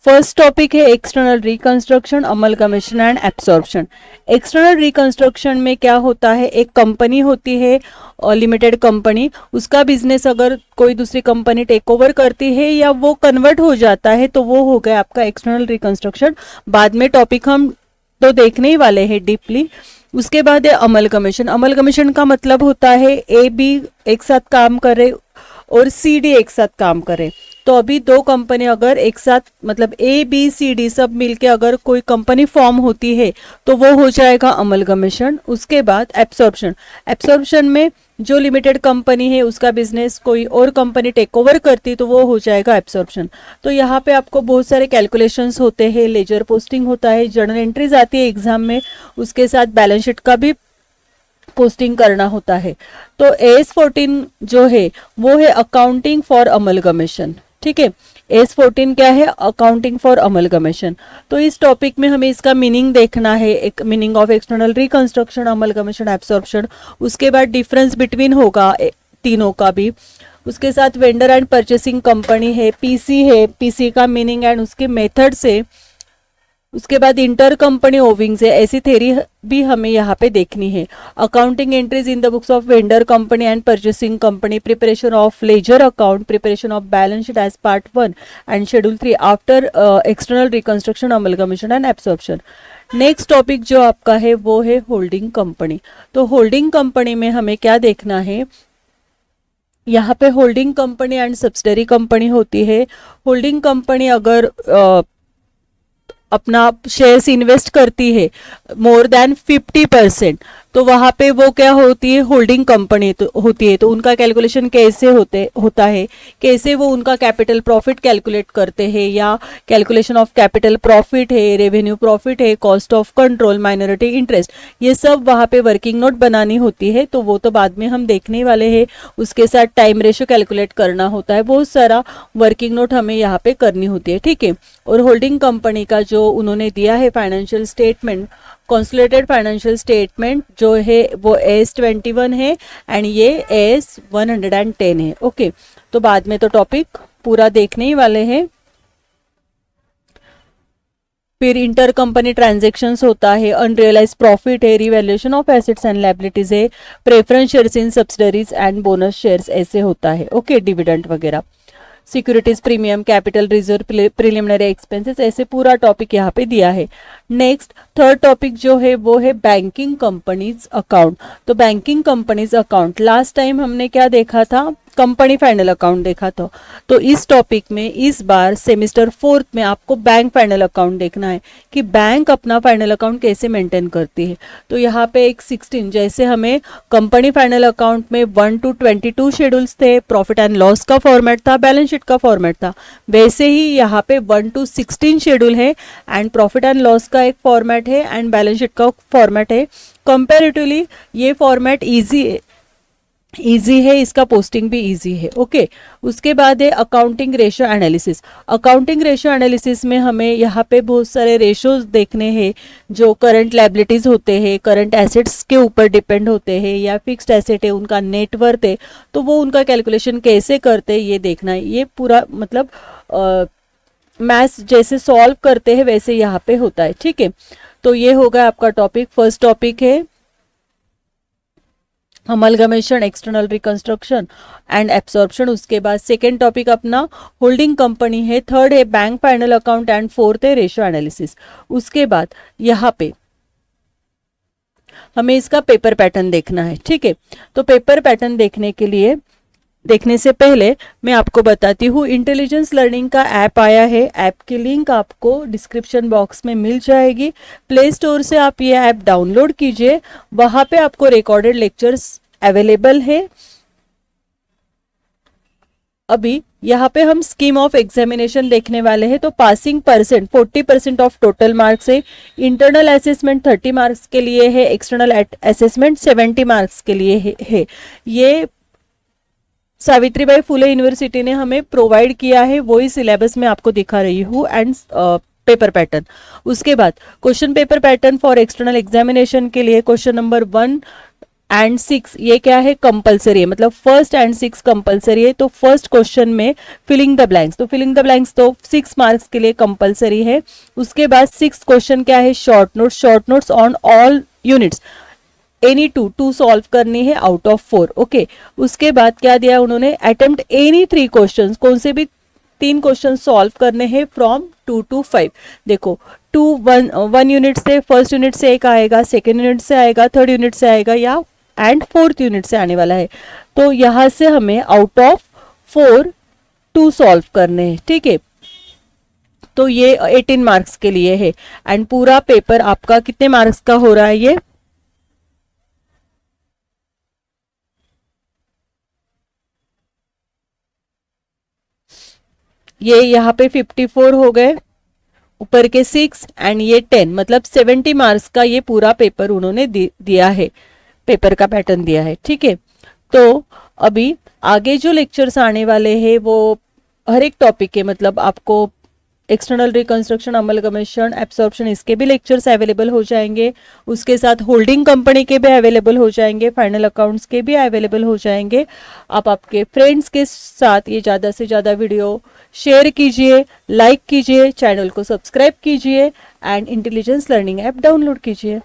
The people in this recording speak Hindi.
फर्स्ट टॉपिक है external reconstruction, amalgamation and absorption. External reconstruction में क्या होता है, एक कंपनी होती है लिमिटेड कंपनी, उसका बिजनेस अगर कोई दूसरी कंपनी टेक ओवर करती है या वो कन्वर्ट हो जाता है तो वो हो गया आपका एक्सटर्नल रिकंस्ट्रक्शन। बाद में टॉपिक हम तो देखने ही वाले हैं डीपली। उसके बाद है अमलगमेशन। अमलगमेशन का मतलब होता है ए बी एक साथ काम करे और सी डी एक साथ काम करे। तो अभी दो कंपनी अगर एक साथ मतलब ए बी सी डी सब मिलके अगर कोई कंपनी फॉर्म होती है तो वो हो जाएगा अमलगमेशन। उसके बाद एब्सॉर्प्शन। एब्सॉर्प्शन में जो लिमिटेड कंपनी है उसका बिजनेस कोई और कंपनी टेक ओवर करती तो वो हो जाएगा एब्सॉर्प्शन। तो यहाँ पे आपको बहुत सारे कैलकुलेशंस होते हैं, लेजर पोस्टिंग होता है, जर्नल एंट्रीज आती है एग्जाम में, उसके साथ बैलेंस शीट का भी पोस्टिंग करना होता है। तो AS14 जो है वो है अकाउंटिंग फॉर अमलगमेशन। ठीक है, AS14 क्या है, अकाउंटिंग फॉर अमलगमेशन। तो इस टॉपिक में हमें इसका मीनिंग देखना है, एक meaning of external reconstruction, amalgamation, absorption. उसके बाद डिफरेंस बिटवीन होगा तीनों का भी। उसके साथ वेंडर एंड परचेसिंग कंपनी है, पीसी है, पीसी का मीनिंग एंड उसके मेथड से। उसके बाद इंटर कंपनी ओविंग्स है, ऐसी थेरी भी हमें यहाँ पे देखनी है। Accounting entries in the books of vendor company and purchasing company, preparation of ledger account, preparation of balance sheet as part 1 and schedule 3 after external reconstruction, amalgamation and absorption. Next topic जो आपका है वो है होल्डिंग कंपनी। तो होल्डिंग कंपनी में हमें क्या देखना है, यहाँ पे holding company and subsidiary company होती है। होल्डिंग कंपनी अगर अपना शेयर्स इन्वेस्ट करती है मोर देन 50%, तो वहां पे वो क्या होती है, होल्डिंग कंपनी तो होती है। तो उनका कैलकुलेशन कैसे होता है, कैसे वो उनका कैपिटल प्रॉफिट कैलकुलेट करते हैं, या कैलकुलेशन ऑफ कैपिटल प्रॉफिट है, रेवेन्यू प्रॉफिट है, cost of control, minority interest, ये सब वहां पे वर्किंग नोट बनानी होती है। तो वो तो बाद में हम देखने वाले हैं। उसके साथ टाइम रेशियो कैलकुलेट करना होता है, बहुत सारा वर्किंग नोट हमें यहाँ पे करनी होती है। ठीक है, और होल्डिंग कंपनी का जो उन्होंने दिया है financial statement, consolidated financial statement जो है वो AS21 है एंड ये AS110 है। ओके, तो बाद में तो टॉपिक पूरा देखने ही वाले हैं। फिर इंटर कंपनी ट्रांजेक्शन्स होता है, अनरियलाइज प्रॉफिट है, revaluation of assets and liabilities है, preference shares in subsidiaries and bonus shares ऐसे होता है। ओके, डिविडेंड वगैरह, securities premium, capital reserve, preliminary expenses, ऐसे पूरा टॉपिक यहाँ पे दिया है। नेक्स्ट थर्ड टॉपिक जो है वो है बैंकिंग कंपनीज अकाउंट। तो banking companies account last time हमने क्या देखा था, कंपनी फाइनल अकाउंट देखा था। तो इस टॉपिक में इस बार सेमिस्टर 4th में आपको बैंक फाइनल अकाउंट देखना है कि बैंक अपना फाइनल अकाउंट कैसे मेंटेन करती है। तो यहाँ पे एक 16 जैसे हमें कंपनी फाइनल अकाउंट में 1 to 22 शेड्यूल्स थे, प्रॉफिट एंड लॉस का फॉर्मेट था, बैलेंस शीट का फॉर्मेट था, वैसे ही यहाँ पे 1 to 16 शेड्यूल है एंड प्रॉफिट एंड लॉस का एक फॉर्मेट है एंड बैलेंस शीट का फॉर्मेट है। कंपेरेटिवली ये फॉर्मेट इजी है, इसका पोस्टिंग भी इजी है। ओके, उसके बाद है accounting ratio analysis. Accounting ratio analysis में हमें यहाँ पे बहुत सारे रेशियोज देखने हैं जो करंट लायबिलिटीज होते हैं, करंट एसेट्स के ऊपर डिपेंड होते हैं, या फिक्स्ड एसेट है उनका नेटवर्थ है, तो वो उनका कैलकुलेशन कैसे करते हैं ये देखना है। ये पूरा मतलब मैथ्स जैसे सॉल्व करते हैं वैसे यहाँ पे होता है। ठीक है, तो ये होगा आपका टॉपिक। फर्स्ट टॉपिक है amalgamation, external reconstruction and absorption. उसके बाद सेकेंड टॉपिक अपना होल्डिंग कंपनी है, थर्ड है bank final account and fourth है रेशियो एनालिसिस। उसके बाद यहाँ पे हमें इसका पेपर पैटर्न देखना है। ठीक है, तो पेपर पैटर्न देखने से पहले मैं आपको बताती हूँ, इंटेलिजेंस लर्निंग का ऐप आया है। ऐप की लिंक आपको डिस्क्रिप्शन बॉक्स में मिल जाएगी। प्ले स्टोर से आप ये ऐप डाउनलोड कीजिए, वहां पे आपको रिकॉर्डेड लेक्चर्स अवेलेबल है। अभी यहाँ पे हम स्कीम ऑफ एग्जामिनेशन देखने वाले हैं। तो passing percent 40% of total marks है, इंटरनल असेसमेंट 30 मार्क्स के लिए है, एक्सटर्नल असेसमेंट 70 मार्क्स के लिए है। ये सावित्रीबाई फुले यूनिवर्सिटी ने हमें प्रोवाइड किया है, वही सिलेबस में आपको दिखा रही हूँ एंड पेपर पैटर्न। उसके बाद question paper pattern for external examination के लिए क्वेश्चन नंबर 1 एंड 6 ये क्या है, कंपलसरी है, मतलब फर्स्ट एंड 6 कंपलसरी है। तो फर्स्ट क्वेश्चन में फिलिंग द ब्लैंक्स, तो फिलिंग द ब्लैंक्स तो 6 मार्क्स के लिए कंपलसरी है। उसके बाद 6 क्वेश्चन क्या है, short notes on all units, any two solve करनी है आउट ऑफ 4। ओके, उसके बाद क्या दिया उन्होंने, अटेम्प्ट एनी 3 क्वेश्चन, कौन से भी 3 क्वेश्चन सॉल्व करने हैं फ्रॉम 2 to 5। देखो 1 यूनिट से, फर्स्ट यूनिट से एक आएगा, सेकेंड यूनिट से आएगा, थर्ड यूनिट से आएगा, या एंड फोर्थ यूनिट से आने वाला है। तो यहां से हमें आउट ऑफ 4 2 सॉल्व करने हैं, ठीक है। तो ये 18 मार्क्स के लिए है। एंड पूरा पेपर आपका कितने मार्क्स का हो रहा है, ये यहाँ पे 54 हो गए, ऊपर के 6 एंड ये 10, मतलब 70 मार्क्स का ये पूरा पेपर उन्होंने दिया है, पेपर का पैटर्न दिया है, ठीक है। तो अभी आगे जो लेक्चर्स आने वाले हैं वो हर एक टॉपिक के, मतलब आपको एक्सटर्नल रिकंस्ट्रक्शन, अमलगमेशन, एब्सॉर्प्शन, इसके भी लेक्चर्स अवेलेबल हो जाएंगे। उसके साथ होल्डिंग कंपनी के भी अवेलेबल हो जाएंगे, फाइनल अकाउंट्स के भी अवेलेबल हो जाएंगे। आप आपके फ्रेंड्स के साथ ये ज़्यादा से ज़्यादा वीडियो शेयर कीजिए, लाइक कीजिए, चैनल को सब्सक्राइब कीजिए and intelligence learning app download कीजिए।